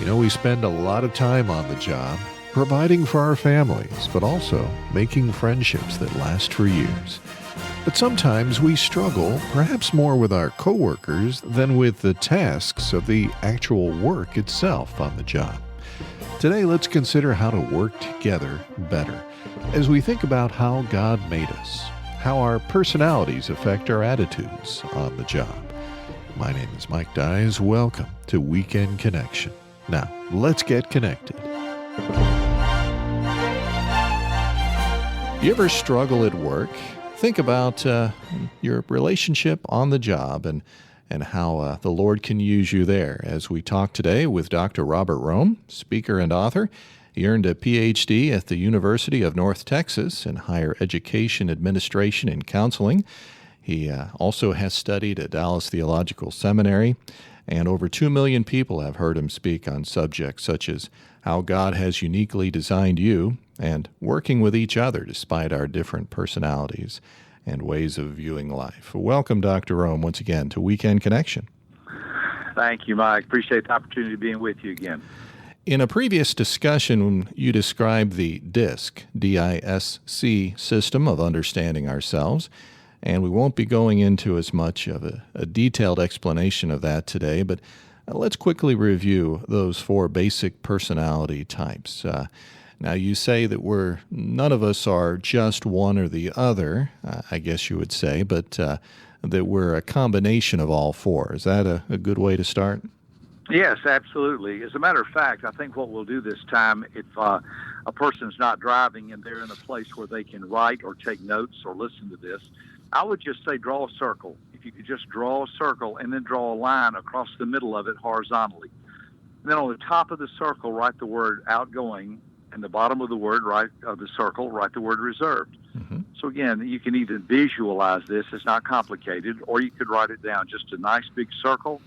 We spend a lot of time on the job, providing for our families, but also making friendships that last for years. But sometimes we struggle, perhaps more with our coworkers than with the tasks of the actual work itself on the job. Today, let's consider how to work together better as we think about how God made us, how our personalities affect our attitudes on the job. My name is Mike Dyes. Welcome to Weekend Connection. Now, let's get connected. You ever struggle at work? Think about your relationship on the job and how the Lord can use you there. As we talk today with Dr. Robert Rome, speaker and author. He earned a Ph.D. at the University of North Texas in Higher Education Administration and Counseling. He also has studied at Dallas Theological Seminary, and over 2 million people have heard him speak on subjects such as how God has uniquely designed you and working with each other despite our different personalities and ways of viewing life. Welcome, Dr. Rome, once again to Weekend Connection. Thank you, Mike. Appreciate the opportunity of being with you again. In a previous discussion, you described the DISC, D-I-S-C system of understanding ourselves, and we won't be going into as much of a detailed explanation of that today, but let's quickly review those 4 basic personality types. Now, you say that none of us are just one or the other, I guess you would say, but that we're a combination of all 4. Is that a good way to start? Yes, absolutely. As a matter of fact, I think what we'll do this time, if a person's not driving and they're in a place where they can write or take notes or listen to this, I would just say draw a circle. If you could just draw a circle and then draw a line across the middle of it horizontally. And then on the top of the circle, write the word outgoing, and the bottom of the circle, write the word reserved. Mm-hmm. So again, you can either visualize this, it's not complicated, or you could write it down, just a nice big circle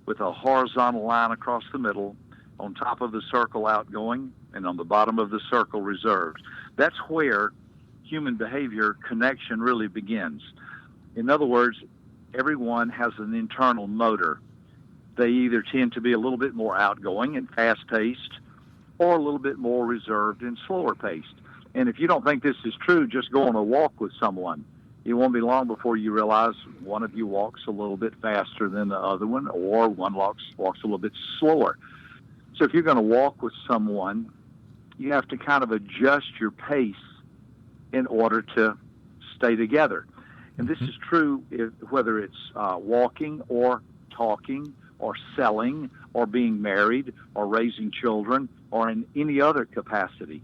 with a horizontal line across the middle, on top of the circle outgoing, and on the bottom of the circle reserved. That's where human behavior connection really begins. In other words, everyone has an internal motor. They either tend to be a little bit more outgoing and fast-paced, or a little bit more reserved and slower-paced. And if you don't think this is true, just go on a walk with someone. It won't be long before you realize one of you walks a little bit faster than the other one, or one walks a little bit slower. So if you're going to walk with someone, you have to kind of adjust your pace in order to stay together. And this is true whether it's walking or talking or selling or being married or raising children or in any other capacity.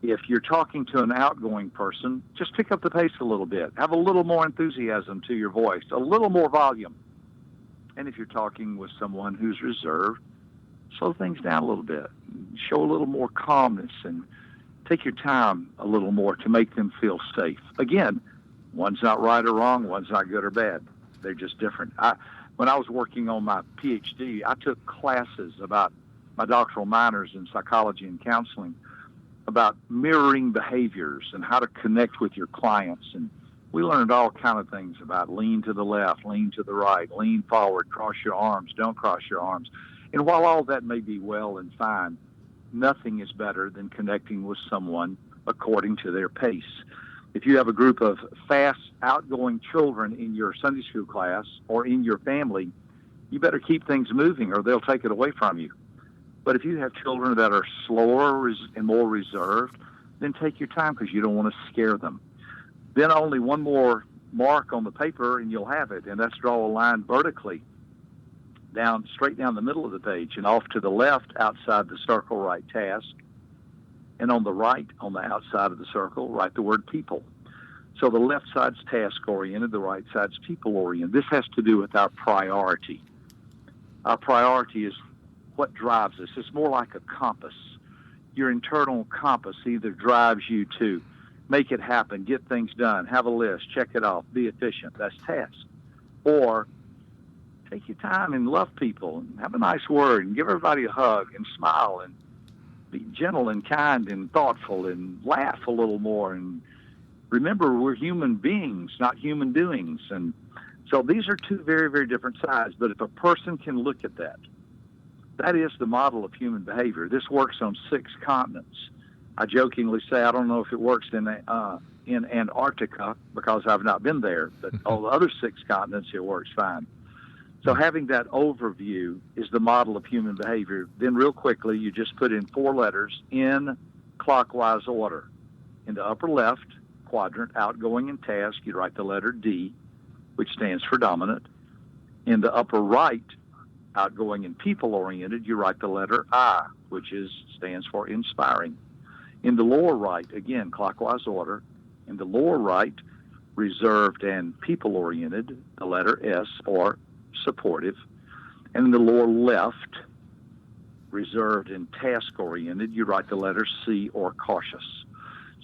If you're talking to an outgoing person, just pick up the pace a little bit. Have a little more enthusiasm to your voice, a little more volume. And if you're talking with someone who's reserved, slow things down a little bit. Show a little more calmness and take your time a little more to make them feel safe. Again, one's not right or wrong, one's not good or bad. They're just different. When I was working on my Ph.D., I took classes about my doctoral minors in psychology and counseling about mirroring behaviors and how to connect with your clients. And we learned all kind of things about lean to the left, lean to the right, lean forward, cross your arms, don't cross your arms. And while all that may be well and fine, nothing is better than connecting with someone according to their pace. If you have a group of fast, outgoing children in your Sunday school class or in your family, you better keep things moving or they'll take it away from you. But if you have children that are slower and more reserved, then take your time because you don't want to scare them. Then only one more mark on the paper and you'll have it, and that's draw a line vertically straight down the middle of the page, and off to the left outside the circle write task, and on the right on the outside of the circle write the word people. So the left side's task oriented, the right side's people oriented. This has to do with our priority. Our priority is what drives us. It's more like a compass. Your internal compass either drives you to make it happen, get things done, have a list, check it off, be efficient. That's task. Or take your time and love people and have a nice word and give everybody a hug and smile and be gentle and kind and thoughtful and laugh a little more. And remember, we're human beings, not human doings. And so these are two very, very different sides. But if a person can look at that That is the model of human behavior. This works on 6 continents. I jokingly say I don't know if it works in Antarctica because I've not been there, but on the other 6 continents it works fine. So having that overview is the model of human behavior. Then real quickly, you just put in 4 letters in clockwise order. In the upper left quadrant, outgoing and task, you write the letter D, which stands for dominant. In the upper right, outgoing and people-oriented, you write the letter I, which stands for inspiring. In the lower right, again, clockwise order. In the lower right, reserved and people-oriented, the letter S, or supportive. And in the lower left, reserved and task-oriented, you write the letter C, or cautious.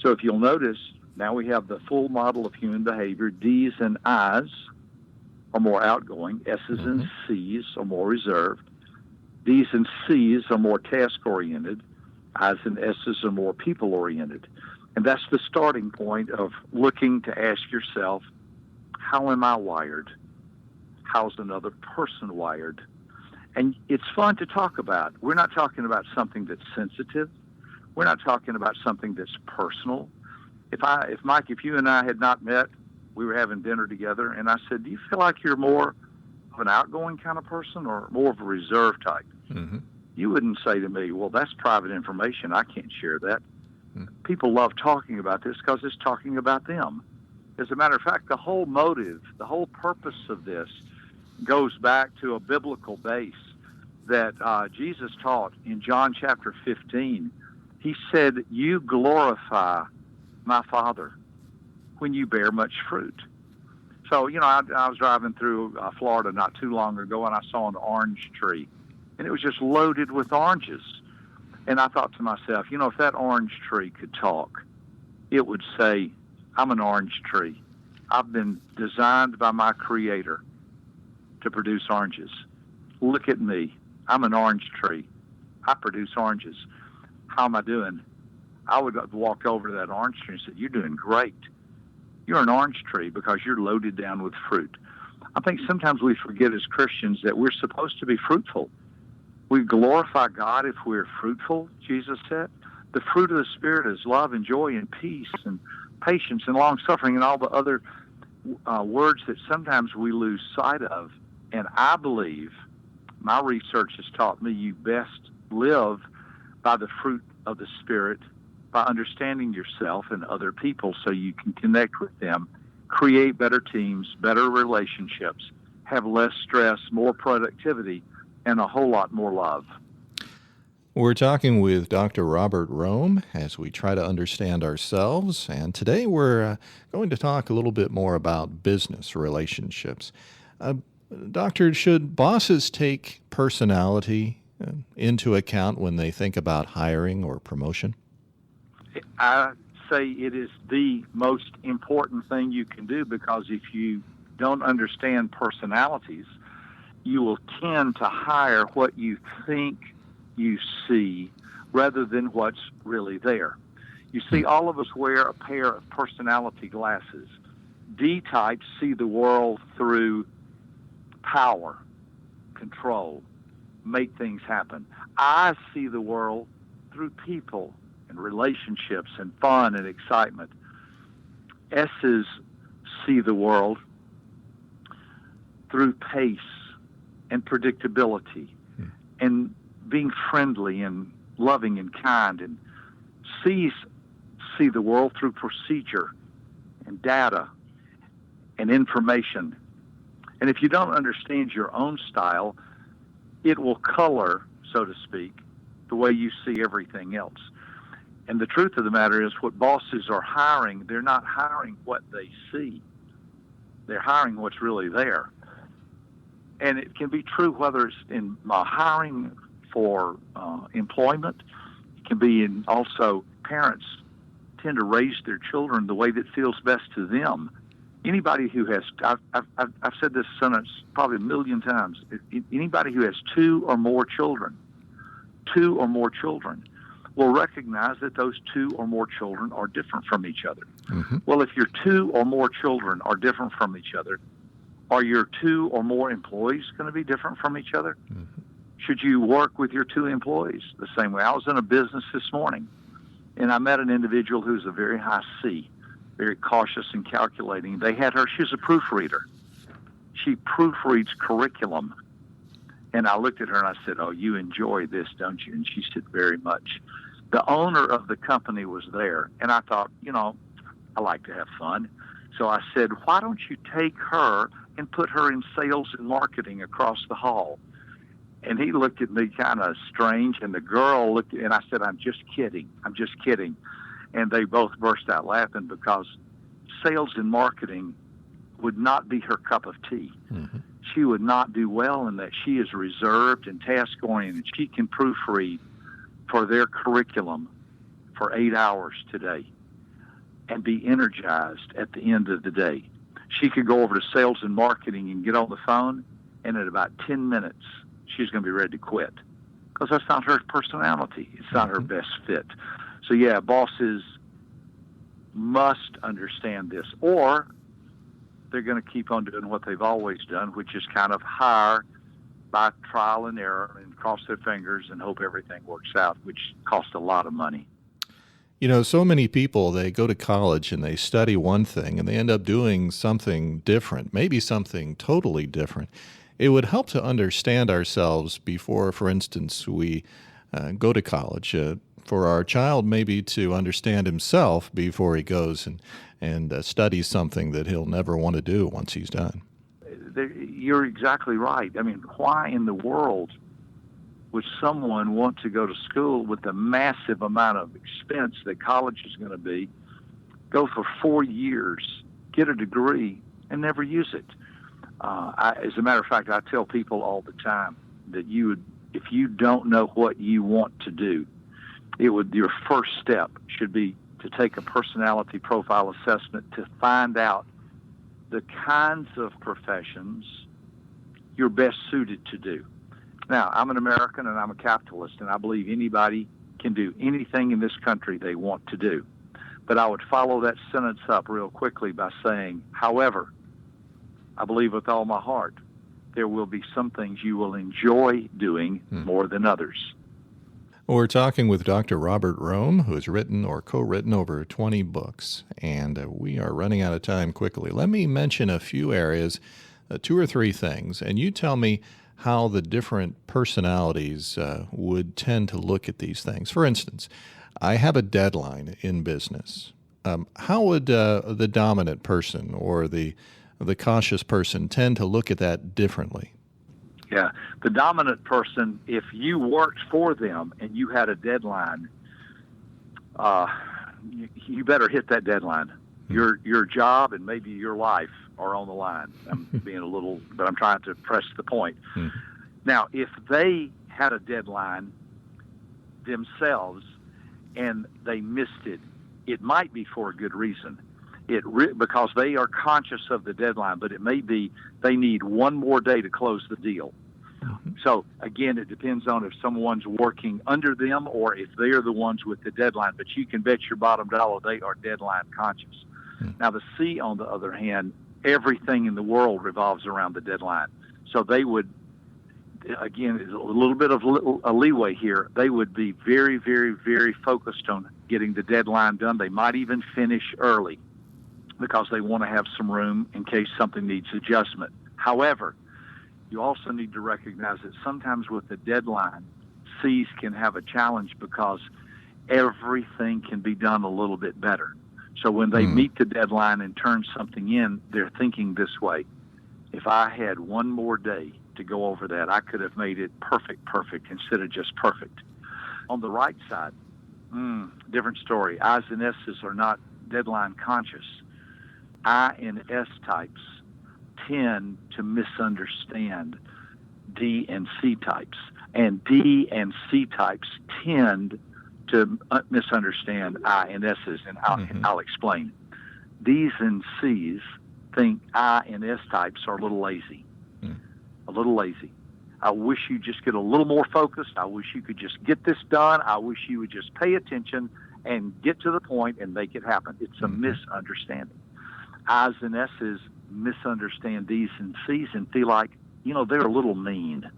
So if you'll notice, now we have the full model of human behavior. D's and I's are more outgoing. S's and C's are more reserved. D's and C's are more task-oriented. I's and S's are more people-oriented. And that's the starting point of looking to ask yourself, how am I wired? How's another person wired? And it's fun to talk about. We're not talking about something that's sensitive. We're not talking about something that's personal. If Mike, if you and I had not met, we were having dinner together, and I said, do you feel like you're more of an outgoing kind of person or more of a reserved type? Mm-hmm. You wouldn't say to me, well, that's private information. I can't share that. Mm-hmm. People love talking about this because it's talking about them. As a matter of fact, the whole motive, the whole purpose of this goes back to a biblical base that Jesus taught in John chapter 15. He said, you glorify my Father when you bear much fruit. So, I was driving through Florida not too long ago, and I saw an orange tree, and it was just loaded with oranges. And I thought to myself, if that orange tree could talk, it would say, I'm an orange tree. I've been designed by my Creator to produce oranges. Look at me. I'm an orange tree. I produce oranges. How am I doing? I would walk over to that orange tree and say, you're doing great. You're an orange tree because you're loaded down with fruit. I think sometimes we forget as Christians that we're supposed to be fruitful. We glorify God if we're fruitful, Jesus said. The fruit of the Spirit is love and joy and peace and patience and long-suffering and all the other words that sometimes we lose sight of. And I believe, my research has taught me, you best live by the fruit of the Spirit, by understanding yourself and other people so you can connect with them, create better teams, better relationships, have less stress, more productivity, and a whole lot more love. We're talking with Dr. Robert Rohm as we try to understand ourselves, and today we're going to talk a little bit more about business relationships. Doctor, should bosses take personality into account when they think about hiring or promotion? I say it is the most important thing you can do, because if you don't understand personalities, you will tend to hire what you think you see rather than what's really there. You see, all of us wear a pair of personality glasses. D types see the world through power, control, make things happen. I see the world through people and relationships and fun and excitement. S's see the world through pace and predictability and being friendly and loving and kind. And C's see the world through procedure and data and information. And if you don't understand your own style, it will color, so to speak, the way you see everything else. And the truth of the matter is, what bosses are hiring, they're not hiring what they see. They're hiring what's really there. And it can be true whether it's in hiring for employment. It can be in also parents tend to raise their children the way that feels best to them. Anybody who has, I've said this sentence probably a million times, anybody who has 2 or more children will recognize that those 2 or more children are different from each other. Mm-hmm. Well, if your 2 or more children are different from each other, are your 2 or more employees going to be different from each other? Mm-hmm. Should you work with your two employees the same way? I was in a business this morning, and I met an individual who's a very high C, very cautious and calculating. She's a proofreader. She proofreads curriculum. And I looked at her and I said, "Oh, you enjoy this, don't you?" And she said, "Very much." The owner of the company was there, and I thought, I like to have fun. So I said, "Why don't you take her and put her in sales and marketing across the hall?" And he looked at me kind of strange, and the girl looked, and I said, "I'm just kidding. I'm just kidding." And they both burst out laughing because sales and marketing would not be her cup of tea. Mm-hmm. She would not do well in that. She is reserved and task-oriented. She can proofread for their curriculum for 8 hours today and be energized at the end of the day. She could go over to sales and marketing and get on the phone, and in about 10 minutes, she's going to be ready to quit because that's not her personality. It's not her best fit. So, yeah, bosses must understand this, or they're going to keep on doing what they've always done, which is kind of hire by trial and error and cross their fingers and hope everything works out, which costs a lot of money. So many people, they go to college and they study one thing and they end up doing something different, maybe something totally different. It would help to understand ourselves before, for instance, we go to college. For our child maybe to understand himself before he goes and studies something that he'll never want to do once he's done. You're exactly right. I mean, why in the world would someone want to go to school with the massive amount of expense that college is going to be, go for 4 years, get a degree, and never use it? As a matter of fact, I tell people all the time that if you don't know what you want to do, your first step should be to take a personality profile assessment to find out the kinds of professions you're best suited to do. Now, I'm an American and I'm a capitalist, and I believe anybody can do anything in this country they want to do. But I would follow that sentence up real quickly by saying, however, I believe with all my heart, there will be some things you will enjoy doing more than others. We're talking with Dr. Robert Rohm, who has written or co-written over 20 books, and we are running out of time quickly. Let me mention a few areas, 2 or 3 things, and you tell me how the different personalities would tend to look at these things. For instance, I have a deadline in business. How would the dominant person or the cautious person tend to look at that differently? Yeah, the dominant person, if you worked for them and you had a deadline, you better hit that deadline. Your job and maybe your life are on the line. I'm being but I'm trying to press the point. Now, if they had a deadline themselves and they missed it, it might be for a good reason. Because they are conscious of the deadline, but it may be they need one more day to close the deal. So, again, it depends on if someone's working under them or if they're the ones with the deadline. But you can bet your bottom dollar they are deadline conscious. Now, the C, on the other hand, everything in the world revolves around the deadline. So they would, again, a little bit of a leeway here. They would be very, very, very focused on getting the deadline done. They might even finish early because they want to have some room in case something needs adjustment. However, you also need to recognize that sometimes with the deadline, C's can have a challenge because everything can be done a little bit better. So when they meet the deadline and turn something in, they're thinking this way: if I had one more day to go over that, I could have made it perfect instead of just perfect. On the right side, different story. I's and S's are not deadline conscious. I and S types tend to misunderstand D and C types, and D and C types tend to misunderstand I and S's, and I'll explain. D's and C's think I and S types are a little lazy. A little lazy. I wish you just get a little more focused. I wish you could just get this done. I wish you would just pay attention and get to the point and make it happen. It's a misunderstanding. I's and S's misunderstand D's and C's and feel like, they're a little mean.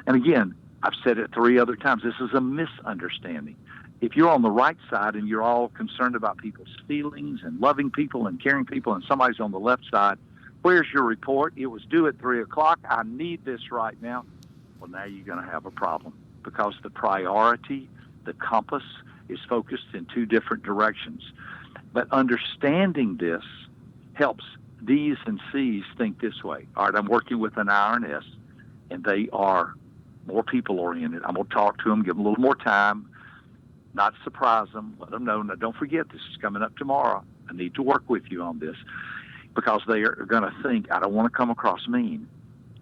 And again, I've said it 3 other times. This is a misunderstanding. If you're on the right side and you're all concerned about people's feelings and loving people and caring people, and somebody's on the left side, where's your report? It was due at 3 o'clock. I need this right now. Well, now you're going to have a problem because the priority, the compass, is focused in 2 different directions. But understanding this helps D's and C's think this way. All right, I'm working with an I or an S, and they are more people-oriented. I'm going to talk to them, give them a little more time, not surprise them, let them know, now don't forget, this is coming up tomorrow. I need to work with you on this, because they are going to think, I don't want to come across mean.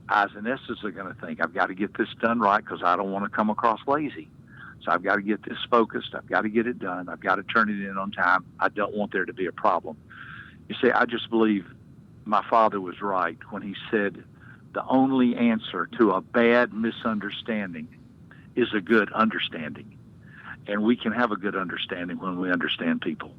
I's and S's are going to think, I've got to get this done right because I don't want to come across lazy. So I've got to get this focused. I've got to get it done. I've got to turn it in on time. I don't want there to be a problem. You see, I just believe my father was right when he said the only answer to a bad misunderstanding is a good understanding. And we can have a good understanding when we understand people.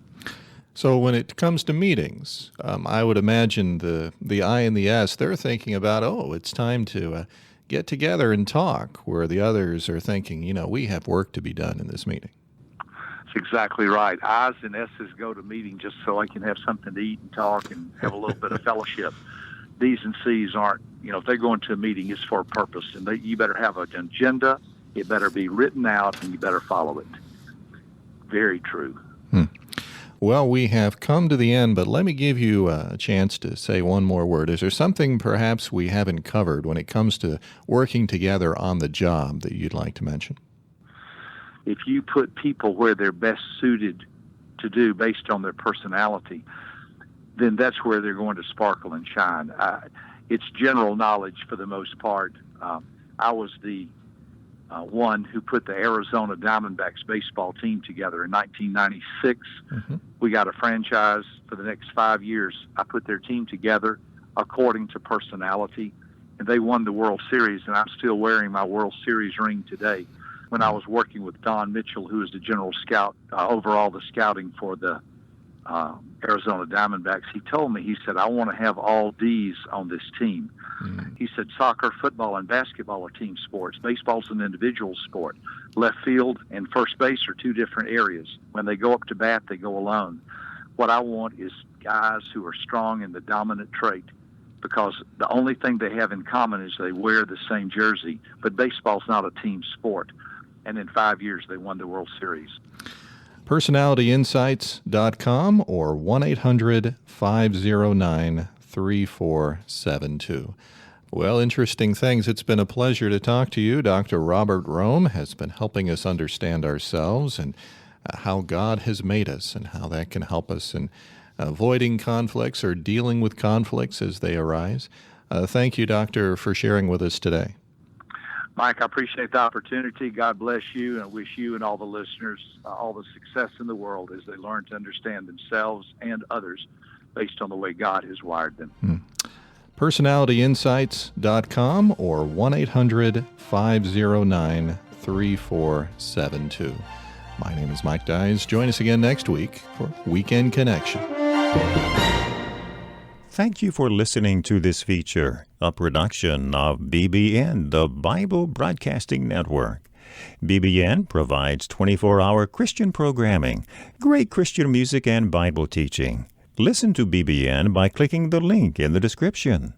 So when it comes to meetings, I would imagine the I and the S, they're thinking about, it's time to get together and talk, where the others are thinking, we have work to be done in this meeting. That's exactly right. I's and S's go to meeting just so I can have something to eat and talk and have a little bit of fellowship. D's and C's aren't, if they're going to a meeting, it's for a purpose. And you better have an agenda. It better be written out, and you better follow it. Very true. Well, we have come to the end, but let me give you a chance to say one more word. Is there something perhaps we haven't covered when it comes to working together on the job that you'd like to mention? If you put people where they're best suited to do based on their personality, then that's where they're going to sparkle and shine. It's general knowledge for the most part. I was the one who put the Arizona Diamondbacks baseball team together in 1996. Mm-hmm. We got a franchise for the next 5 years. I put their team together according to personality, and they won the World Series, and I'm still wearing my World Series ring today. When I was working with Don Mitchell, who is the general scout, overall the scouting for the Arizona Diamondbacks, he told me, he said, I want to have all D's on this team. Mm-hmm. He said soccer, football, and basketball are team sports. Baseball's an individual sport. Left field and first base are 2 different areas. When they go up to bat, they go alone. What I want is guys who are strong in the dominant trait, because the only thing they have in common is they wear the same jersey. But baseball's not a team sport. And in 5 years, they won the World Series. PersonalityInsights.com or 1-800-509-3472. Well, interesting things. It's been a pleasure to talk to you. Dr. Robert Rohm has been helping us understand ourselves and how God has made us and how that can help us in avoiding conflicts or dealing with conflicts as they arise. Thank you, Doctor, for sharing with us today. Mike, I appreciate the opportunity. God bless you, and I wish you and all the listeners all the success in the world as they learn to understand themselves and others based on the way God has wired them. PersonalityInsights.com or 1-800-509-3472. My name is Mike Dyes. Join us again next week for Weekend Connection. Thank you for listening to this feature, a production of BBN, the Bible Broadcasting Network. BBN provides 24-hour Christian programming, great Christian music, and Bible teaching. Listen to BBN by clicking the link in the description.